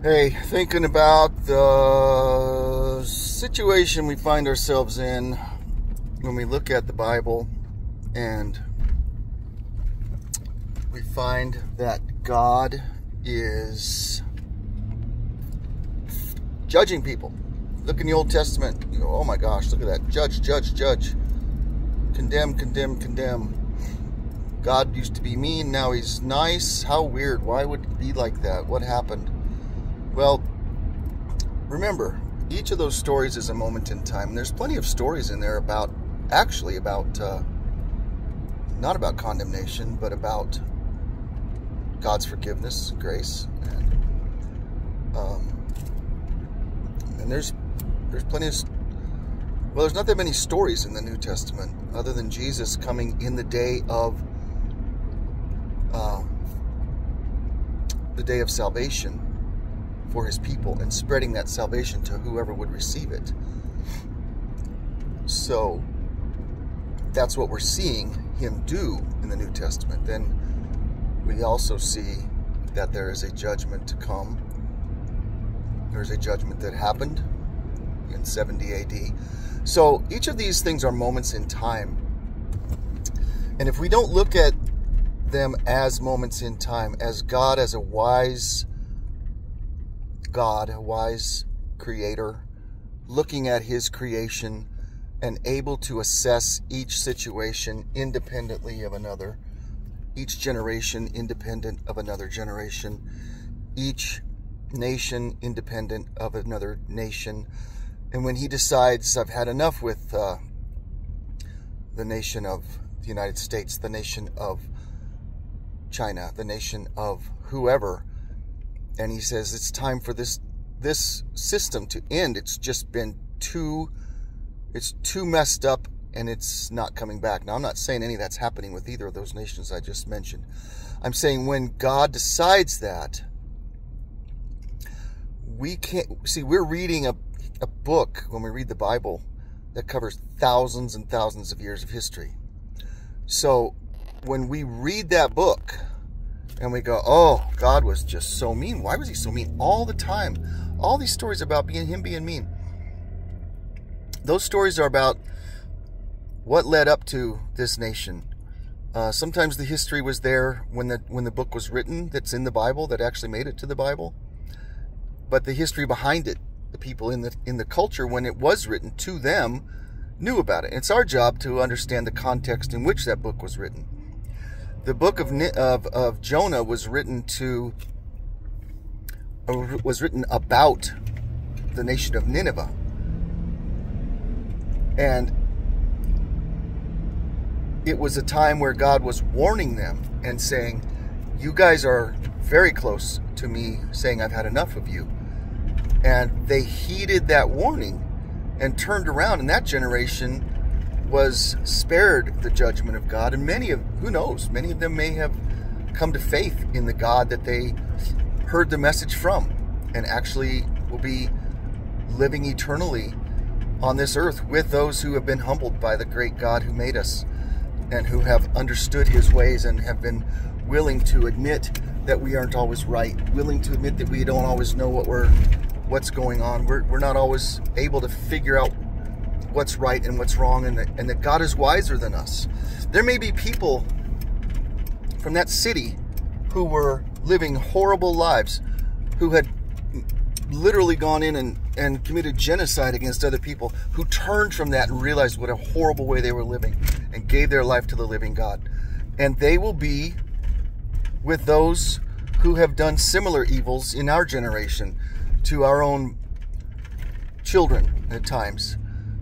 Hey, thinking about the situation we find ourselves in when we look at the Bible and we find that God is judging people. Look in the Old Testament, you go, oh my gosh, look at that. Judge, judge, judge. Condemn, condemn, condemn. God used to be mean, now he's nice. How weird. Why would it be like that? What happened? Well, remember, each of those stories is a moment in time. And there's plenty of stories in there about not about condemnation, but about God's forgiveness, grace, and there's plenty of, well, there's not that many stories in the New Testament other than Jesus coming in the day of salvation for his people and spreading that salvation to whoever would receive it. So that's what we're seeing him do in the New Testament. Then we also see that there is a judgment to come. There's a judgment that happened in 70 AD. So each of these things are moments in time. And if we don't look at them as moments in time, as God, as a wise God, a wise creator, looking at his creation and able to assess each situation independently of another, each generation independent of another generation, each nation independent of another nation. And when he decides, I've had enough with the nation of the United States, the nation of China, the nation of whoever, and he says it's time for this system to end. It's just been too messed up, and it's not coming back. Now, I'm not saying any of that's happening with either of those nations I just mentioned. I'm saying when God decides that, we can't see. We're reading a book when we read the Bible that covers thousands and thousands of years of history. So when we read that book and we go, oh, God was just so mean. Why was he so mean all the time? All these stories about him being mean. Those stories are about what led up to this nation. Sometimes the history was there when the book was written, that's in the Bible, that actually made it to the Bible. But the history behind it, the people in the culture when it was written to them knew about it. It's our job to understand the context in which that book was written. The book of Jonah was written about the nation of Nineveh. And it was a time where God was warning them and saying, you guys are very close to me saying I've had enough of you. And they heeded that warning and turned around, and that generation was spared the judgment of God. And who knows, many of them may have come to faith in the God that they heard the message from, and actually will be living eternally on this earth with those who have been humbled by the great God who made us, and who have understood his ways and have been willing to admit that we aren't always right, willing to admit that we don't always know what's going on. We're not always able to figure out what's right and what's wrong, and that God is wiser than us. There may be people from that city who were living horrible lives, who had literally gone in and committed genocide against other people, who turned from that and realized what a horrible way they were living and gave their life to the living God. And they will be with those who have done similar evils in our generation, to our own children at times,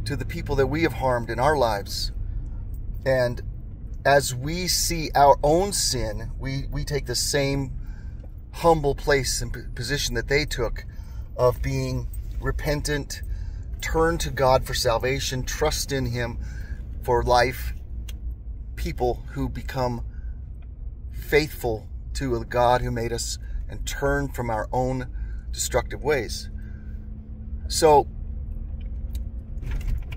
to the people that we have harmed in our lives. And as we see our own sin, we take the same humble place and position that they took, of being repentant, turn to God for salvation, trust in him for life. People who become faithful to a God who made us and turn from our own destructive ways. So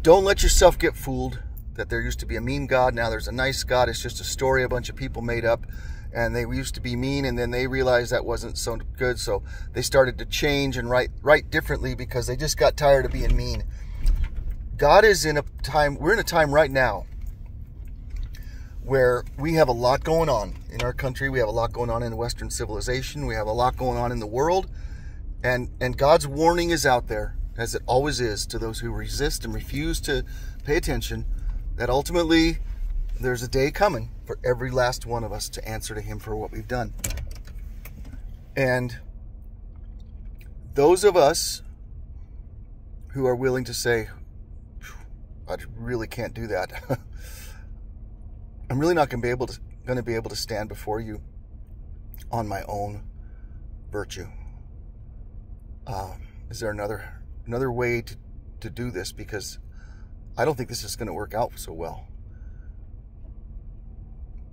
don't let yourself get fooled that there used to be a mean God, now there's a nice God. It's just a story a bunch of people made up, and they used to be mean, and then they realized that wasn't so good, so they started to change and write differently because they just got tired of being mean. God is in a time, we're in a time right now where we have a lot going on in our country. We have a lot going on in Western civilization. We have a lot going on in the world. And God's warning is out there, as it always is, to those who resist and refuse to pay attention, that ultimately there's a day coming for every last one of us to answer to Him for what we've done. And those of us who are willing to say, I really can't do that. I'm really not going to be able to stand before you on my own virtue. Is there another way to do this? Because I don't think this is going to work out so well.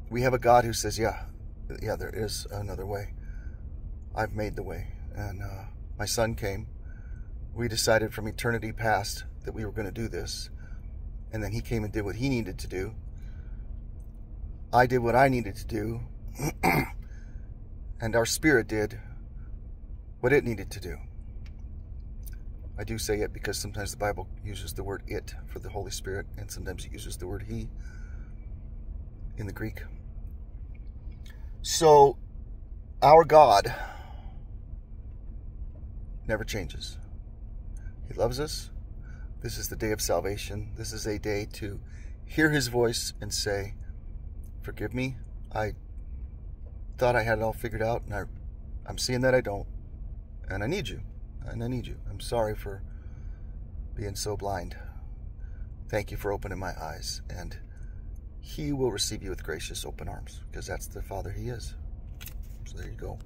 We have a God who says, yeah, there is another way. I've made the way. And my son came. We decided from eternity past that we were going to do this. And then he came and did what he needed to do. I did what I needed to do. And our spirit did what it needed to do. I do say it because sometimes the Bible uses the word it for the Holy Spirit, and sometimes it uses the word he in the Greek. So, our God never changes. He loves us. This is the day of salvation. This is a day to hear His voice and say, forgive me. I thought I had it all figured out, and I'm seeing that I don't. And I need you. And I need you. I'm sorry for being so blind. Thank you for opening my eyes. And He will receive you with gracious open arms, because that's the Father He is. So there you go.